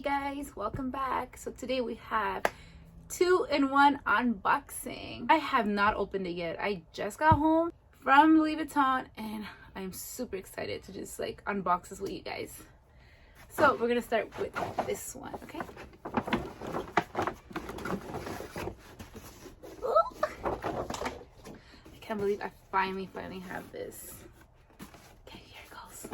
guys, welcome back. So today we have 2-in-1 unboxing. I have not opened it yet. I just got home from Louis Vuitton and I'm super excited to just like unbox this with you guys. So we're gonna start with this one, okay? Ooh. I can't believe I finally have this. Okay, here it goes.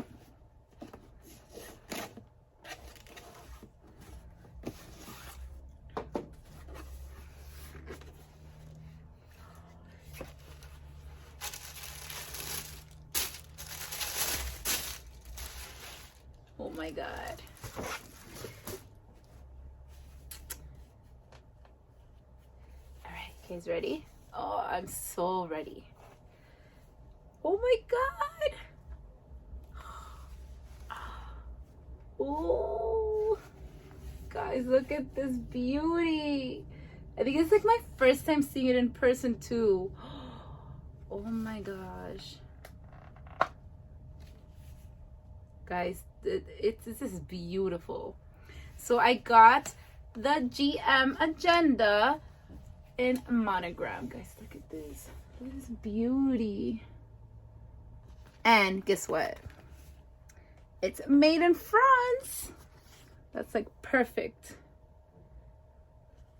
Oh my god. Alright, guys, ready? Oh, I'm so ready. Oh my god. Oh, guys, look at this beauty. I think it's like my first time seeing it in person too. Oh my gosh. Guys, this is beautiful. So I got the GM agenda in monogram. Guys, look at this. Look at this beauty. And guess what? It's made in France. That's like perfect.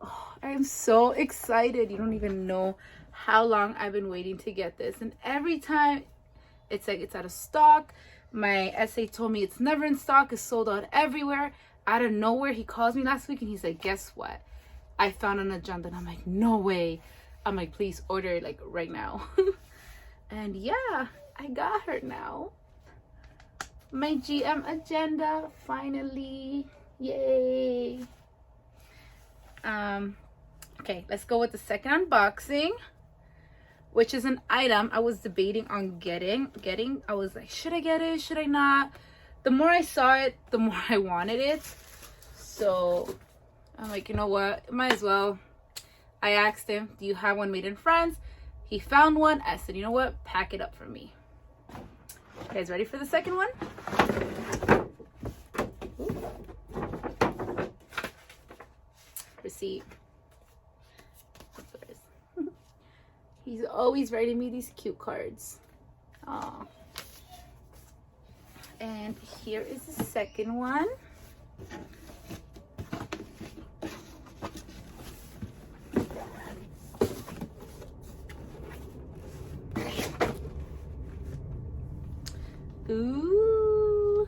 Oh, I'm so excited. You don't even know how long I've been waiting to get this. And every time it's like it's out of stock. My SA told me it's never in stock. It's sold out everywhere. Out of nowhere, he calls me last week and he's like, guess what? I found an agenda. And I'm like, no way. I'm like, please order it like right now. And yeah, I got her now. My GM agenda, finally. Yay. Okay, let's go with the second unboxing, which is an item I was debating on getting. I was like, should I get it? Should I not? The more I saw it, the more I wanted it. So I'm like, you know what? Might as well. I asked him, do you have one made in France? He found one. I said, you know what? Pack it up for me. You guys ready for the second one? Ooh. Receipt. He's always writing me these cute cards. Aww. And here is the second one. Ooh.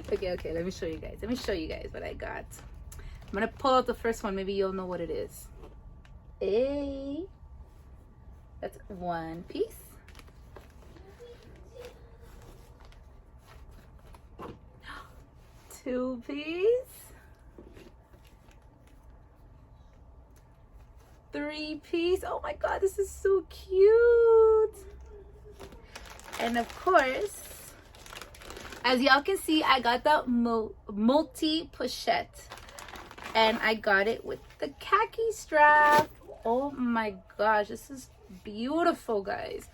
Okay, let me show you guys. Let me show you guys what I got. I'm gonna pull out the first one. Maybe you'll know what it is. That's one piece. Two piece. Three piece. Oh my god, this is so cute. And of course, as y'all can see, I got the multi pochette. And I got it with the khaki strap. Oh my gosh, this is beautiful, guys.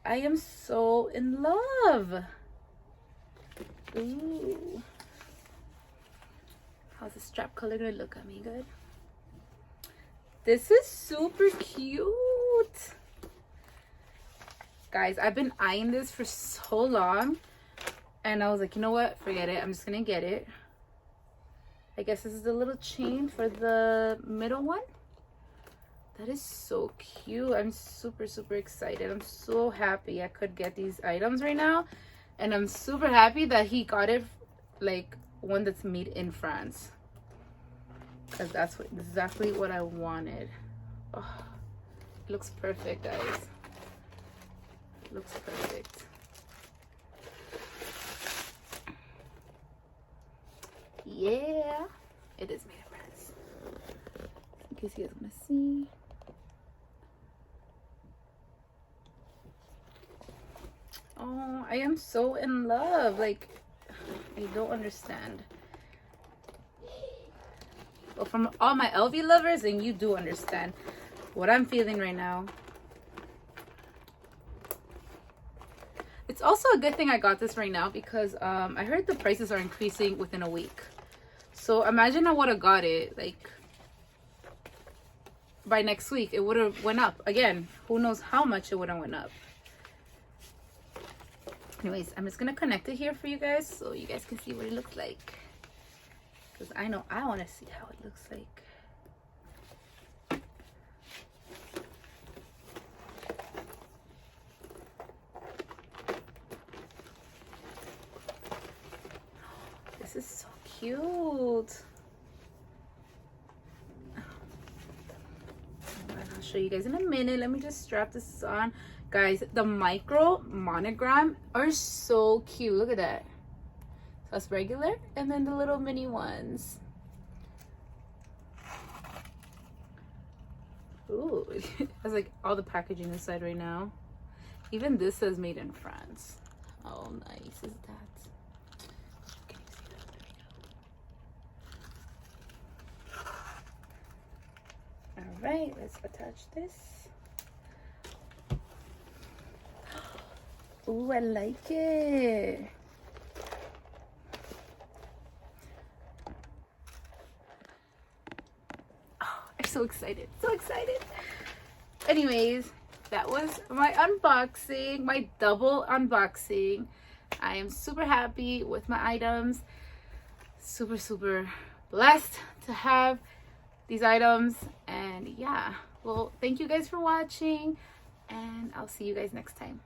I am so in love. Ooh. How's the strap color gonna look at me? Good. This is super cute. Guys, I've been eyeing this for so long. And I was like, you know what? Forget it. I'm just gonna get it. I guess this is a little chain for the middle one. That is so cute. I'm super excited. I'm so happy I could get these items right now. And I'm super happy that he got it like one that's made in France. Because that's exactly what I wanted. Oh, it looks perfect, guys. It looks perfect. Yeah, it is made in France. In case you guys want to see. Oh, I am so in love. Like, I don't understand. But from all my LV lovers, and you do understand what I'm feeling right now. It's It's also a good thing I got this right now because I heard the prices are increasing within a week. So imagine I would have got it like by next week. It would have went up again. Who knows how much it would have went up. Anyways, I'm just gonna connect it here for you guys so you guys can see what it looks like. Because I know I want to see how it looks like. This is so cute. I'll show you guys in a minute. Let me just strap this on. Guys, the micro monogram are so cute. Look at that. So it's regular and then the little mini ones. Ooh, it has like all the packaging inside right now. Even this says made in France. How nice is that? Can you see that? There we go. All right, let's attach this. Ooh, I like it. Oh, I'm so excited. So excited. Anyways, that was my unboxing, my double unboxing. I am super happy with my items. Super, super blessed to have these items. And yeah, well, thank you guys for watching. And I'll see you guys next time.